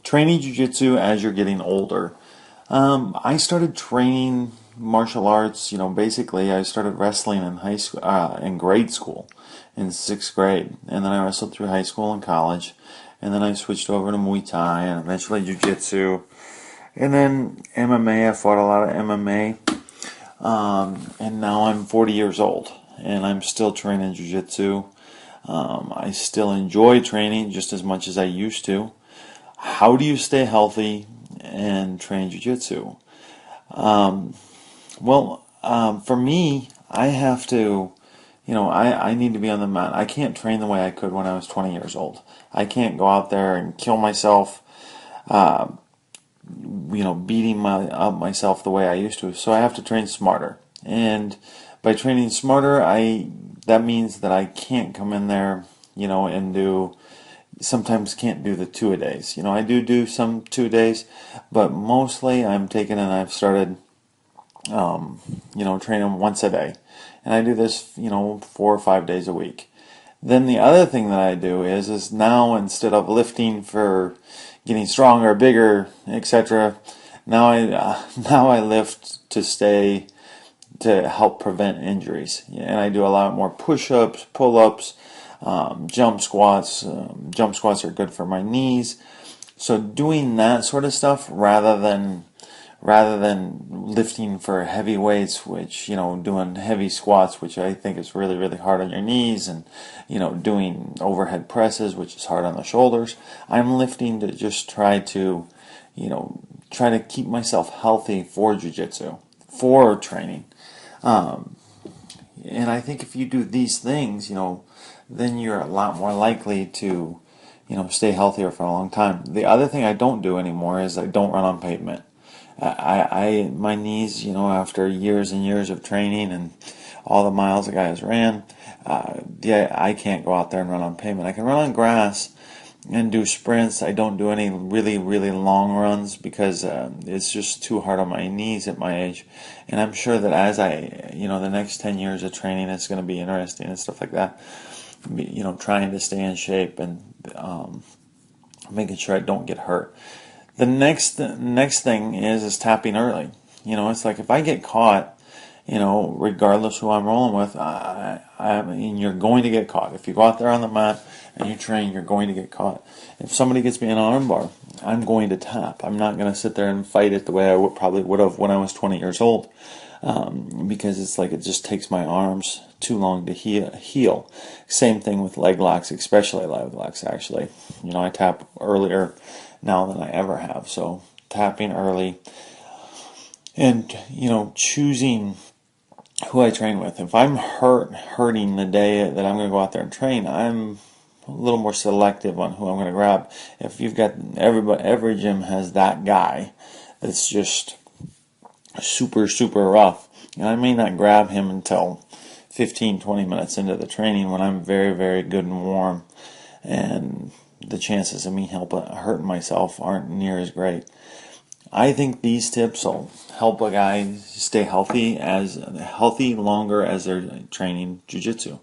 Training jiu-jitsu as you're getting older. I started training martial arts, basically I started wrestling in high school, in grade school, in 6th grade. And then I wrestled through high school and college. And then I switched over to Muay Thai and eventually jiu-jitsu. And then MMA, I fought a lot of MMA. And now I'm 40 years old and I'm still training jiu-jitsu. I still enjoy training just as much as I used to. How do you stay healthy and train jiu-jitsu? For me, I have to, I need to be on the mat. I can't train the way I could when I was 20 years old. I can't go out there and kill myself, beating up myself the way I used to. So I have to train smarter. And by training smarter, that means that I can't come in there, and sometimes can't do the 2-a-days. I do some 2-a-days, but mostly I'm taking and I've started, training once a day. And I do this, 4 or 5 days a week. Then the other thing that I do is now instead of lifting for getting stronger, bigger, etc., now I lift to help prevent injuries. And I do a lot more push-ups, pull-ups, jump squats. Jump squats are good for my knees. So doing that sort of stuff rather than lifting for heavy weights, which, doing heavy squats, which I think is really, really hard on your knees, and, doing overhead presses, which is hard on the shoulders. I'm lifting to just try to keep myself healthy for jiu-jitsu, for training. And I think if you do these things, then you're a lot more likely to, stay healthier for a long time. The other thing I don't do anymore is I don't run on pavement. My knees, after years and years of training and all the miles the guys ran, I can't go out there and run on pavement. I can run on grass and do sprints. I don't do any really, really long runs because it's just too hard on my knees at my age. And I'm sure that as the next 10 years of training, it's going to be interesting and stuff like that. Trying to stay in shape and making sure I don't get hurt. The next thing is tapping early. It's like if I get caught, regardless who I'm rolling with, you're going to get caught. If you go out there on the mat and you train, you're going to get caught. If somebody gets me in an armbar, I'm going to tap. I'm not going to sit there and fight it the way I probably would have when I was 20 years old, because it's like it just takes my arms too long to heal. Same thing with leg locks, especially leg locks, actually. I tap earlier now than I ever have. So tapping early and, choosing who I train with. If I'm hurting the day that I'm going to go out there and train, I'm a little more selective on who I'm going to grab. If you've got every gym has that guy that's just super, super rough, and I may not grab him until 15-20 minutes into the training when I'm very, very good and warm, and the chances of me hurting myself aren't near as great. I think these tips will help a guy stay healthy longer as they're training jiu-jitsu.